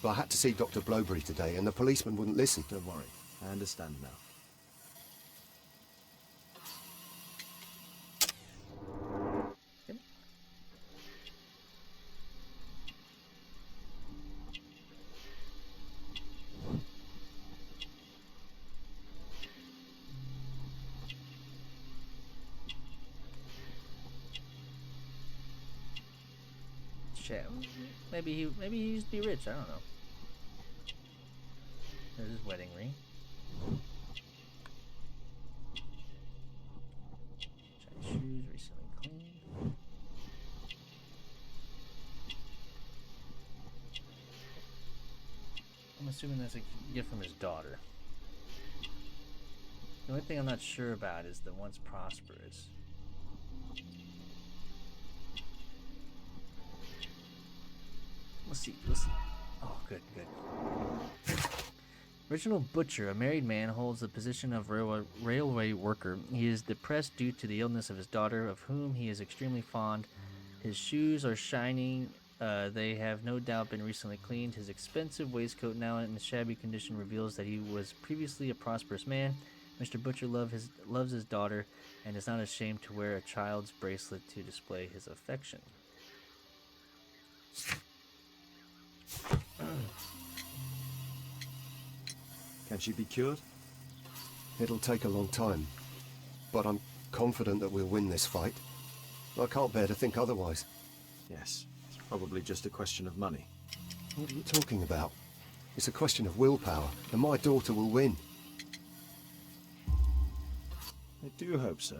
but I had to see Dr. Blowberry today, and the policeman wouldn't listen. Don't worry, I understand now. Shit. Maybe he used to be rich. I don't know. There's his wedding ring. Shiny shoes, recently cleaned. I'm assuming that's a gift from his daughter. The only thing I'm not sure about is the once prosperous. Let's see. Oh, good. Reginald Butcher, a married man, holds the position of railway worker. He is depressed due to the illness of his daughter, of whom he is extremely fond. His shoes are shining. They have no doubt been recently cleaned. His expensive waistcoat, now in a shabby condition, reveals that he was previously a prosperous man. Mr. Butcher loves his daughter and is not ashamed to wear a child's bracelet to display his affection. Can she be cured? It'll take a long time, but I'm confident that we'll win this fight. I can't bear to think otherwise. Yes, it's probably just a question of money. What are you talking about? It's a question of willpower, and my daughter will win. I do hope so.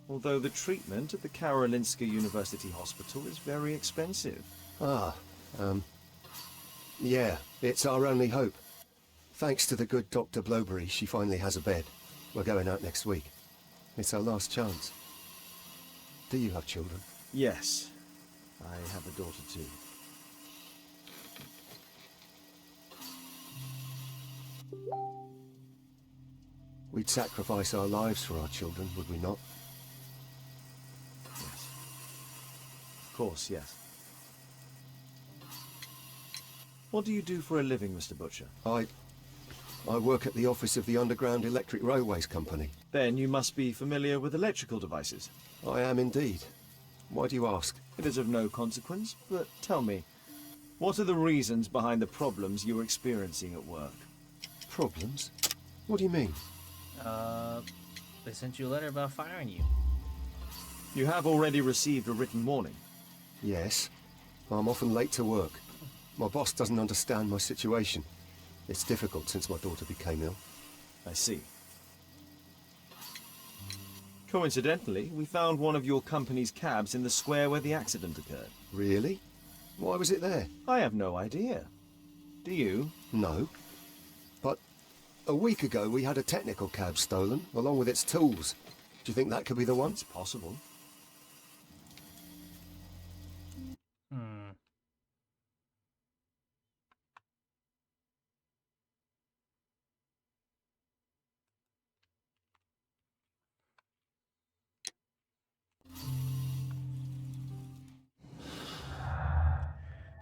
Although the treatment at the Karolinska University Hospital is very expensive. Yeah, it's our only hope. Thanks to the good Dr. Blowberry, she finally has a bed. We're going out next week. It's our last chance. Do you have children? Yes, I have a daughter too. We'd sacrifice our lives for our children, would we not? Yes. Of course, yes. What do you do for a living, Mr. Butcher? I work at the office of the Underground Electric Railways Company. Then you must be familiar with electrical devices. I am indeed. Why do you ask? It is of no consequence, but tell me, what are the reasons behind the problems you are experiencing at work? Problems? What do you mean? They sent you a letter about firing you. You have already received a written warning. Yes. I'm often late to work. My boss doesn't understand my situation. It's difficult since my daughter became ill. I see. Coincidentally, we found one of your company's cabs in the square where the accident occurred. Really? Why was it there? I have no idea. Do you? No. But a week ago we had a technical cab stolen, along with its tools. Do you think that could be the one? It's possible.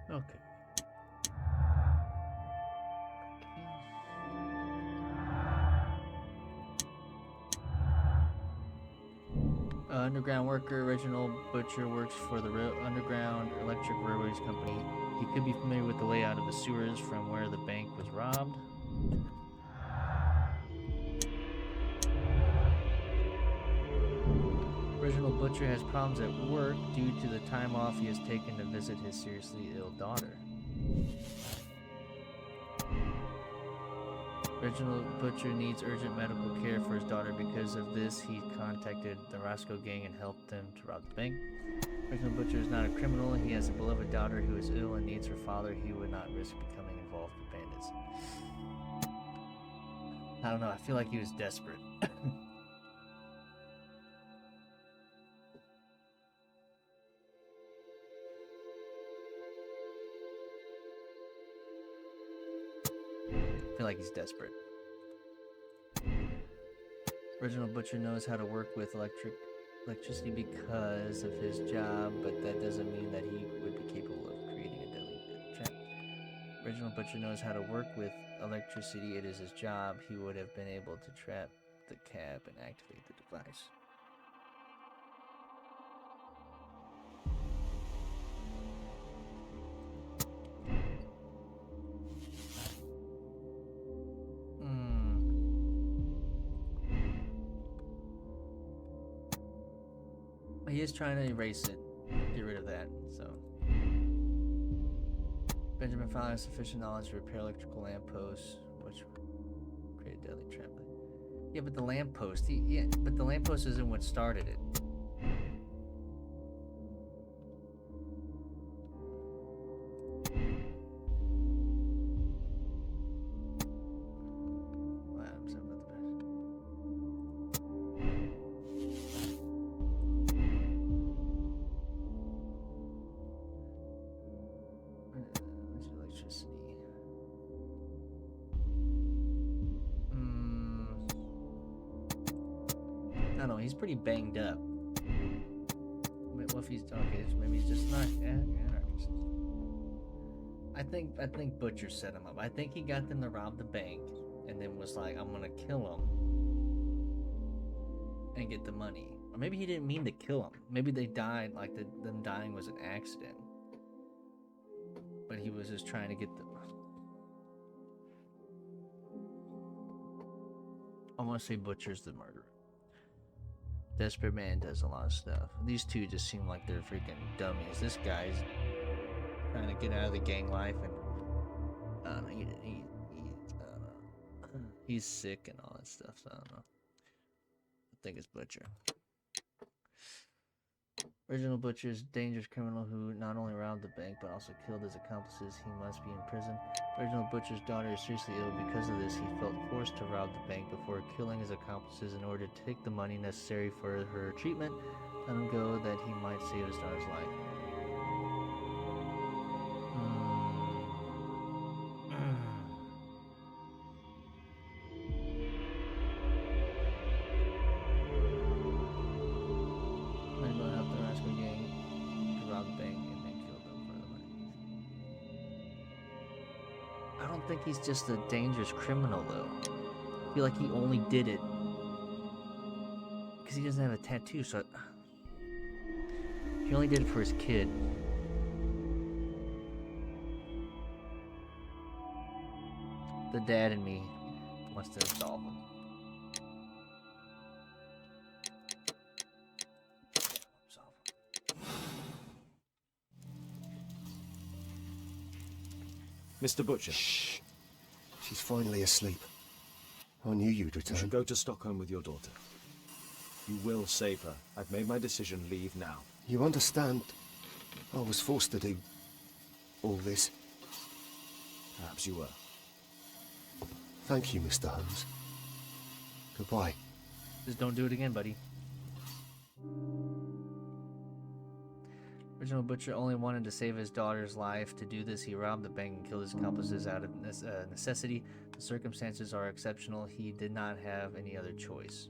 Okay. Underground worker. Original Butcher works for the Underground Electric Railways Company. He could be familiar with the layout of the sewers from where the bank was robbed. Original Butcher has problems at work due to the time off he has taken to visit his seriously ill daughter. Original Butcher needs urgent medical care for his daughter. Because of this, he contacted the Roscoe gang and helped them to rob the bank. Original Butcher is not a criminal. He has a beloved daughter who is ill and needs her father. He would not risk becoming involved with bandits. I don't know. I feel like he was desperate. I feel like he's desperate. Original Butcher knows how to work with electricity because of his job, but that doesn't mean that he would be capable of creating a deadly trap. Original Butcher knows how to work with electricity. It is his job. He would have been able to trap the cap and activate the device. He is trying to erase it, get rid of that, so. Benjamin Fowler has sufficient knowledge to repair electrical lampposts, which create a deadly trap. Yeah, but the lamppost, but the lamppost isn't what started it. I don't know, he's pretty banged up. What if he's okay? Maybe he's just not. Yeah. I think Butcher set him up. I think he got them to rob the bank, and then was like, "I'm gonna kill him and get the money." Or maybe he didn't mean to kill him. Maybe they died. Like them dying was an accident, but he was just trying to get them. I want to say Butcher's the murderer. Desperate Man does a lot of stuff. These two just seem like they're freaking dummies. This guy's trying to get out of the gang life, and I don't know. I don't know. He's sick and all that stuff. So I don't know. I think it's Butcher. Original Butcher is a dangerous criminal who not only robbed the bank but also killed his accomplices. He must be in prison. Original Butcher's daughter is seriously ill. Because of this, he felt forced to rob the bank before killing his accomplices in order to take the money necessary for her treatment. Let him go that he might save his daughter's life. I don't think he's just a dangerous criminal, though. I feel like he only did it because he doesn't have a tattoo, so he only did it for his kid. The dad in me wants to absolve him. Mr. Butcher. Shh. She's finally asleep. I knew you'd You return. should go to Stockholm with your daughter. You will save her. I've made my decision. Leave now. You understand? I was forced to do all this. Perhaps you were. Thank you, Mr. Holmes. Goodbye. Just don't do it again, buddy. Original Butcher only wanted to save his daughter's life. To do this, he robbed the bank and killed his accomplices out of necessity. The circumstances are exceptional. He did not have any other choice.